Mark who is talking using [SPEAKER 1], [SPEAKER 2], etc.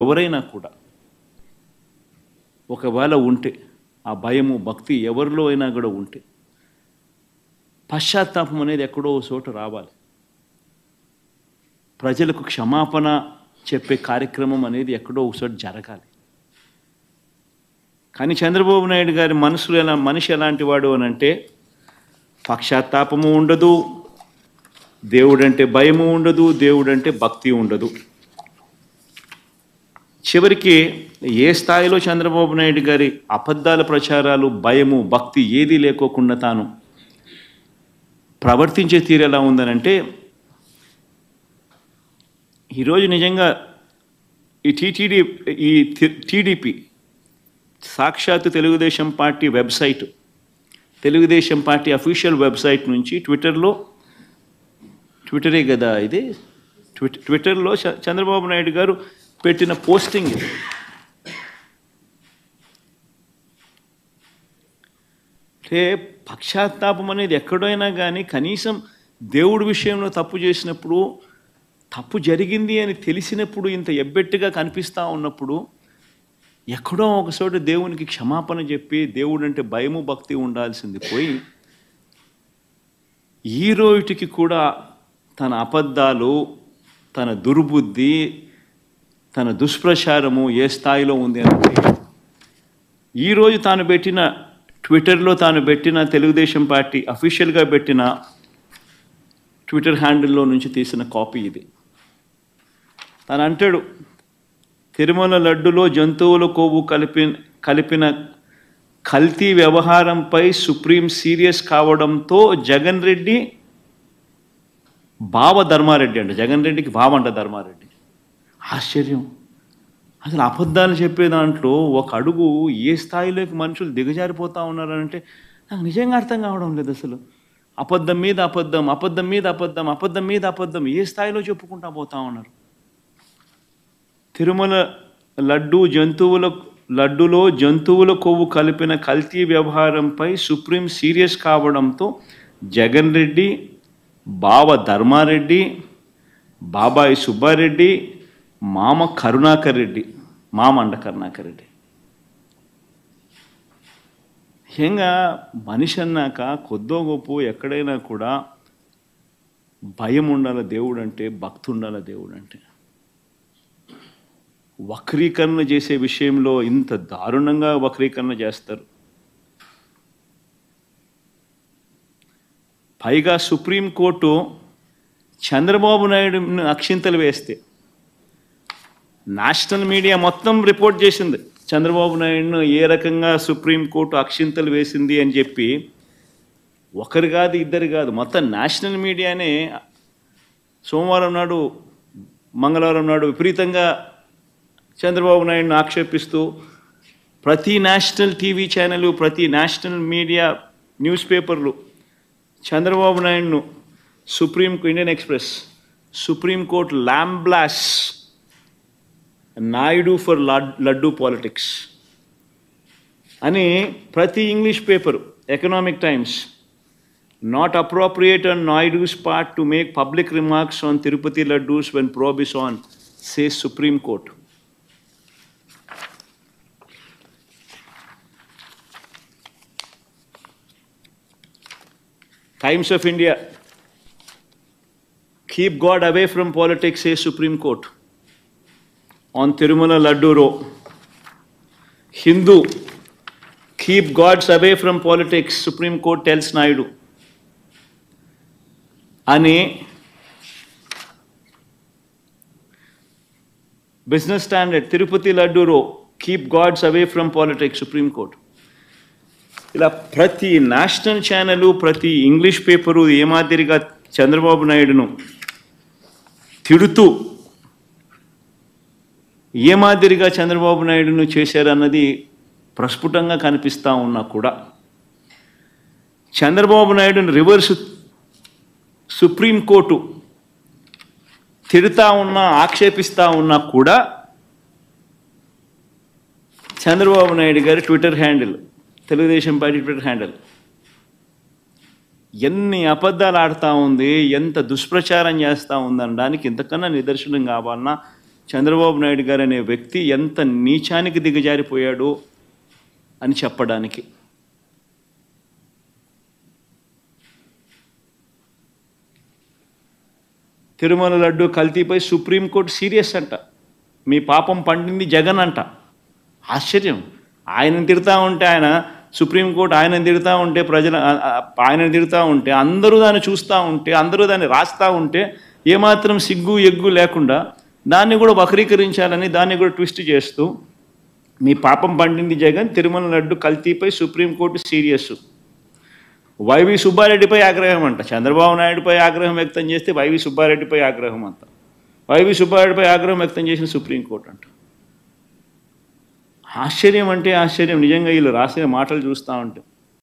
[SPEAKER 1] ఎవరైనా కూడా ఒకవేళ ఉంటే ఆ భయము భక్తి ఎవరిలో అయినా కూడా ఉంటే పశ్చాత్తాపం అనేది ఎక్కడో చోట రావాలి. ప్రజలకు క్షమాపణ చెప్పే కార్యక్రమం అనేది ఎక్కడో ఒకచోట జరగాలి. కానీ చంద్రబాబు నాయుడు గారి మనిషి ఎలాంటి వాడు అని అంటే పశ్చాత్తాపము ఉండదు, దేవుడంటే భయము ఉండదు, దేవుడంటే భక్తి ఉండదు. చివరికి ఏ స్థాయిలో చంద్రబాబు నాయుడు గారి అబద్ధాల ప్రచారాలు, భయము, భక్తి ఏదీ లేకోకుండా తాను ప్రవర్తించే తీరు ఎలా ఉందనంటే, ఈరోజు నిజంగా ఈ టీడీపీ సాక్షాత్తు Telugu Desam party website, Telugu Desam party official website నుంచి ట్విట్టరే కదా ఇది, ట్విట్టర్లో చంద్రబాబు నాయుడు గారు పెట్టిన పోస్టింగ్ ఇది. అంటే పశ్చాత్తాపం అనేది ఎక్కడైనా కానీ కనీసం దేవుడి విషయంలో తప్పు చేసినప్పుడు, తప్పు జరిగింది అని తెలిసినప్పుడు, ఇంత ఎబ్బెట్టుగా కనిపిస్తూ ఉన్నప్పుడు ఎక్కడో ఒకచోట దేవునికి క్షమాపణ చెప్పి దేవుడు అంటే భయము భక్తి ఉండాల్సింది పోయి ఈ రోజుకి కూడా తన అబద్ధాలు, తన దుర్బుద్ధి, తన దుష్ప్రచారము ఏ స్థాయిలో ఉంది అంటే ఈరోజు తాను పెట్టిన ట్విట్టర్లో తాను పెట్టిన తెలుగుదేశం పార్టీ అఫీషియల్గా పెట్టిన ట్విట్టర్ హ్యాండిల్లో నుంచి తీసిన కాపీ ఇది. తను అంటాడు, తిరుమల లడ్డులో జంతువుల కొవ్వు కలిపిన కల్తీ వ్యవహారంపై సుప్రీం సీరియస్ కావడంతో జగన్ రెడ్డి బావ ధర్మారెడ్డి అంట, జగన్ రెడ్డికి బావ అంట ధర్మారెడ్డి. ఆశ్చర్యం. అసలు అబద్ధాలు చెప్పే దాంట్లో ఒక అడుగు ఏ స్థాయిలోకి మనుషులు దిగజారిపోతూ ఉన్నారంటే నాకు నిజంగా అర్థం కావడం లేదు. అసలు అబద్ధం మీద అబద్ధం, అబద్ధం మీద అబద్ధం, అబద్ధం మీద అబద్ధం ఏ స్థాయిలో చెప్పుకుంటూ పోతూ ఉన్నారు. తిరుమల లడ్డులో జంతువుల కొవ్వు కలిపిన కల్తీ వ్యవహారంపై సుప్రీం సీరియస్ కావడంతో జగన్ రెడ్డి, బావ ధర్మారెడ్డి, బాబాయి సుబ్బారెడ్డి, మామ కరుణాకర్ రెడ్డి, మామండ కరుణాకర్ రెడ్డి. ముఖ్యంగా మనిషి అన్నాక కొద్దో గొప్ప ఎక్కడైనా కూడా భయం ఉండాలి దేవుడు అంటే, భక్తి ఉండాలి దేవుడు అంటే. వక్రీకరణ చేసే విషయంలో ఇంత దారుణంగా వక్రీకరణ చేస్తారు. పైగా సుప్రీంకోర్టు చంద్రబాబు నాయుడుని అక్షింతలు వేస్తే నేషనల్ మీడియా మొత్తం రిపోర్ట్ చేసింది చంద్రబాబు నాయుడును ఏ రకంగా సుప్రీంకోర్టు అక్షింతలు వేసింది అని చెప్పి. ఒకరు కాదు, ఇద్దరు కాదు, మొత్తం నేషనల్ మీడియానే సోమవారం నాడు, మంగళవారం నాడు విపరీతంగా చంద్రబాబు నాయుడును ఆక్షేపిస్తూ ప్రతి నేషనల్ టీవీ ఛానల్, ప్రతి నేషనల్ మీడియా న్యూస్ పేపర్లు చంద్రబాబు నాయుడును Indian Express Supreme Court lambasts Naidu for laddu politics అని ప్రతి English paper, Economic Times, not appropriate on Naidu's part to make public remarks on Tirupati laddus when probe is on, says Supreme Court. Times of India, keep God away from politics, says Supreme Court on Tirumala Laddu Row. Hindu, keep gods away from politics, Supreme Court tells Naidu. Ani Business Standard, Tirupati Laddu Row, keep gods away from politics, Supreme Court. ఇలా ప్రతి national channel, ప్రతి English paper ఏ మాదిరిగా చంద్రబాబు నాయుడును తిడుతూ ఏ మాదిరిగా చంద్రబాబు నాయుడును చేశారన్నది ప్రస్ఫుటంగా కనిపిస్తూ ఉన్నా కూడా చంద్రబాబు నాయుడును రివర్స్ సుప్రీంకోర్టు తిడుతూ ఉన్నా, ఆక్షేపిస్తూ ఉన్నా కూడా చంద్రబాబు నాయుడు గారి Twitter handle, Telugu Desam party Twitter handle ఎన్ని అబద్ధాలు ఆడుతూ ఉంది, ఎంత దుష్ప్రచారం చేస్తూ ఉందనడానికి ఇంతకన్నా నిదర్శనం కావాలన్నా చంద్రబాబు నాయుడు గారు అనే వ్యక్తి ఎంత నీచానికి దిగజారిపోయాడో అని చెప్పడానికి. తిరుమల లడ్డు కల్తీపై సుప్రీంకోర్టు సీరియస్ అంట. మీ పాపం పండింది జగన్ అంట. ఆశ్చర్యం. ఆయనను తిడతా ఉంటే, ఆయన సుప్రీంకోర్టు ఆయనను తిడతా ఉంటే, ఆయనను తిడతా ఉంటే, అందరూ దాన్ని చూస్తూ ఉంటే, అందరూ దాన్ని రాస్తూ ఉంటే, ఏమాత్రం సిగ్గు ఎగ్గు లేకుండా దాన్ని కూడా వక్రీకరించాలని, దాన్ని కూడా ట్విస్ట్ చేస్తూ, మీ పాపం పండింది జగన్, తిరుమల లడ్డు కల్తీపై సుప్రీంకోర్టు సీరియస్. వైవి సుబ్బారెడ్డిపై ఆగ్రహం అంట. చంద్రబాబు నాయుడుపై ఆగ్రహం వ్యక్తం చేస్తే వైవి సుబ్బారెడ్డిపై ఆగ్రహం అంట. వైవి సుబ్బారెడ్డిపై ఆగ్రహం వ్యక్తం చేసిన సుప్రీంకోర్టు అంట. ఆశ్చర్యం అంటే ఆశ్చర్యం. నిజంగా వీళ్ళు రాసిన మాటలు చూస్తూ ఉంటే